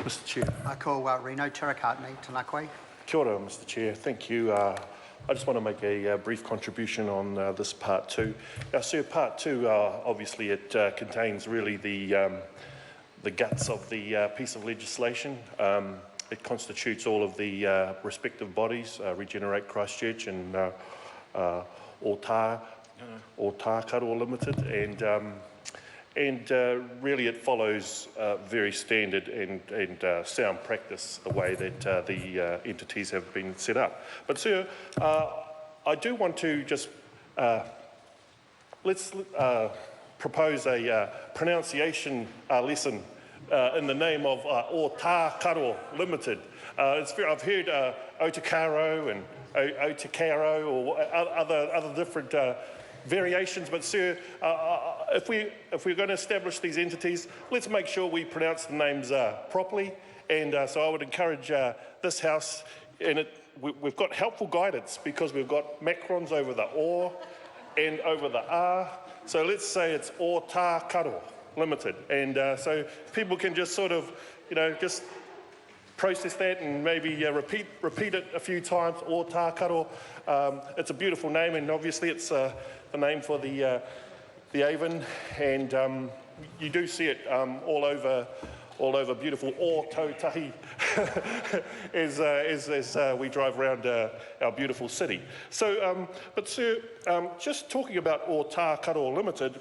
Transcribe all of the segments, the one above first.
Mr Chair. Ko Reno Tarakatni, Tanakwe. Kia ora, Mr Chair. Thank you. I just want to make a brief contribution on this part two. So part two, obviously it contains really the guts of the piece of legislation. It constitutes all of the respective bodies, Regenerate Christchurch and Karo Limited, and really it follows very standard and sound practice, the way that the entities have been set up. But sir, I do want to just let's propose a pronunciation lesson in the name of Karo Limited. I've heard Otakaro and Otakaro or other different variations, but sir, if we're going to establish these entities, let's make sure we pronounce the names properly. And so I would encourage this House, and we've got helpful guidance because we've got macrons over the O and over the R. So let's say it's Karo Limited, and so people can just sort of, just process that and maybe repeat it a few times. Karo. It's a beautiful name, and obviously it's the name for the Avon, and you do see it all over beautiful Tahi as we drive around our beautiful city. So, but sir, just talking about Karo Limited.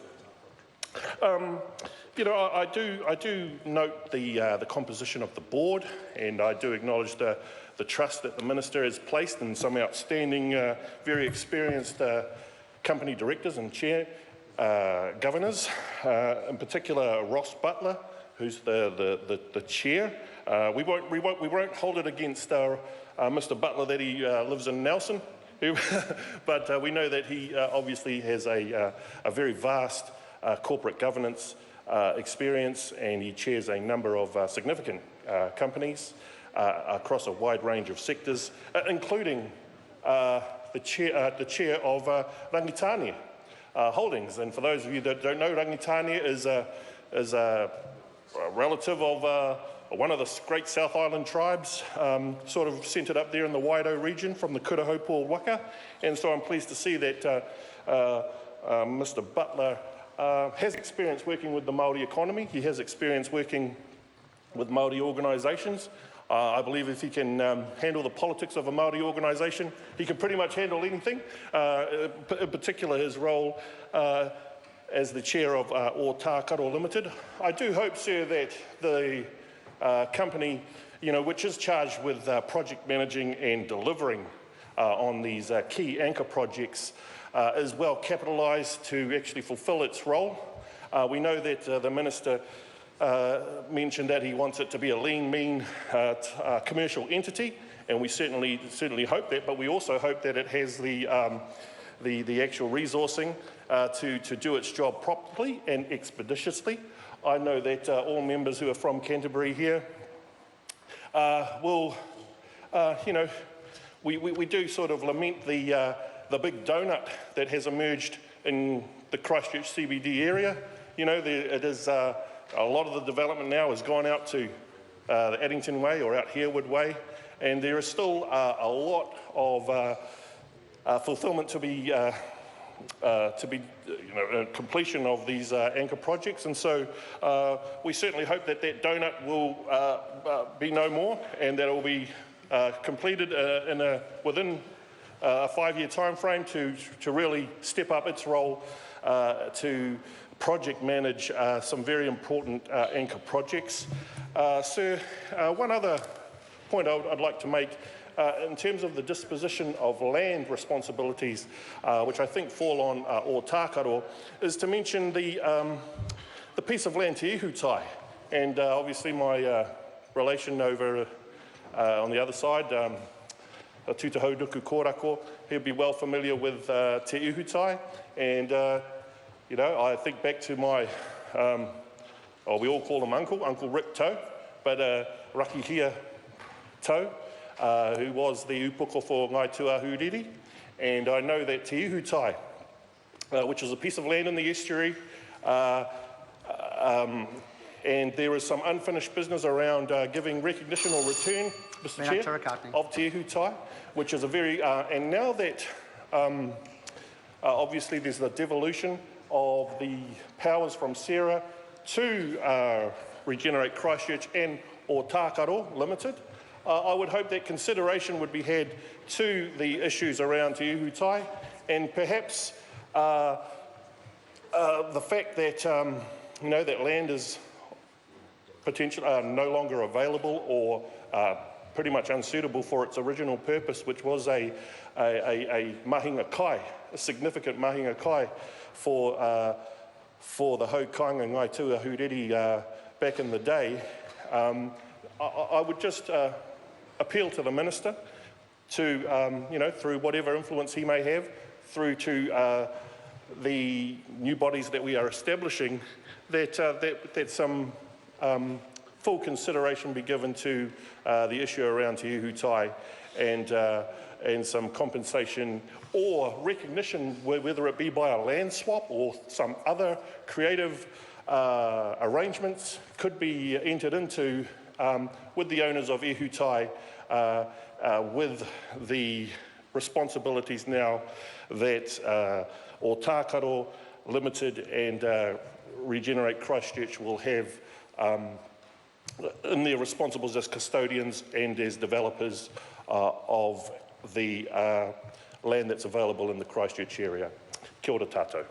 I do note the composition of the board, and I do acknowledge the trust that the Minister has placed in some outstanding, very experienced company directors and governors, in particular Ross Butler, who's the chair. We won't hold it against Mr Butler that he lives in Nelson, but we know that he obviously has a very vast corporate governance experience, and he chairs a number of significant companies across a wide range of sectors, including the chair of Rangitania Holdings. And for those of you that don't know, Rangitania is a relative of one of the great South Island tribes, sort of centred up there in the Waido region from the Kurahopo Waka. And so I'm pleased to see that Mr Butler has experience working with the Māori economy. He has experience working with Māori organisations. I believe if he can handle the politics of a Māori organisation, he can pretty much handle anything, in particular his role as the chair of Karo Limited. I do hope, sir, that the company, which is charged with project managing and delivering on these key anchor projects, is well capitalised to actually fulfil its role. We know that the Minister mentioned that he wants it to be a lean, mean commercial entity, and we certainly hope that, but we also hope that it has the actual resourcing to do its job properly and expeditiously. I know that all members who are from Canterbury here will, we do sort of lament the big donut that has emerged in the Christchurch CBD area. It is a lot of the development now has gone out to the Addington Way or out Harewood Way, and there is still a lot of fulfilment to be completion of these anchor projects. And so we certainly hope that donut will be no more, and that it will be completed within a 5-year time frame to really step up its role to project manage some very important anchor projects. Sir, one other point I'd like to make in terms of the disposition of land responsibilities, which I think fall on Karo, is to mention the piece of land Te Ihutai, and obviously my relation over on the other side, Tūtahauduku Kōrako, he'll be well familiar with Te Ihutai, and I think back to my, we all call him Uncle Rick Tau, but Rakihia Tau, who was the upoko for Ngai Tuahuriri, and I know that Te Ihutai, which is a piece of land in the estuary, and there is some unfinished business around giving recognition or return, Mr Chair, of Te Hutai, which is a very, and now that obviously there's the devolution of the powers from Sarah to Regenerate Christchurch and or Tākaro Limited, I would hope that consideration would be had to the issues around Te Hutai, and perhaps the fact that that land is potentially no longer available or pretty much unsuitable for its original purpose, which was a mahinga kai, a significant mahinga kai for the hau kāinga ngai tua huriri back in the day. I would just appeal to the Minister to, through whatever influence he may have, through to the new bodies that we are establishing, that some full consideration be given to the issue around Te Hutai and some compensation or recognition, whether it be by a land swap or some other creative arrangements, could be entered into with the owners of E Hutai, with the responsibilities now that o Tākaro Limited and Regenerate Christchurch will have in their responsibles as custodians and as developers of the land that's available in the Christchurch area. Kia ora tātou.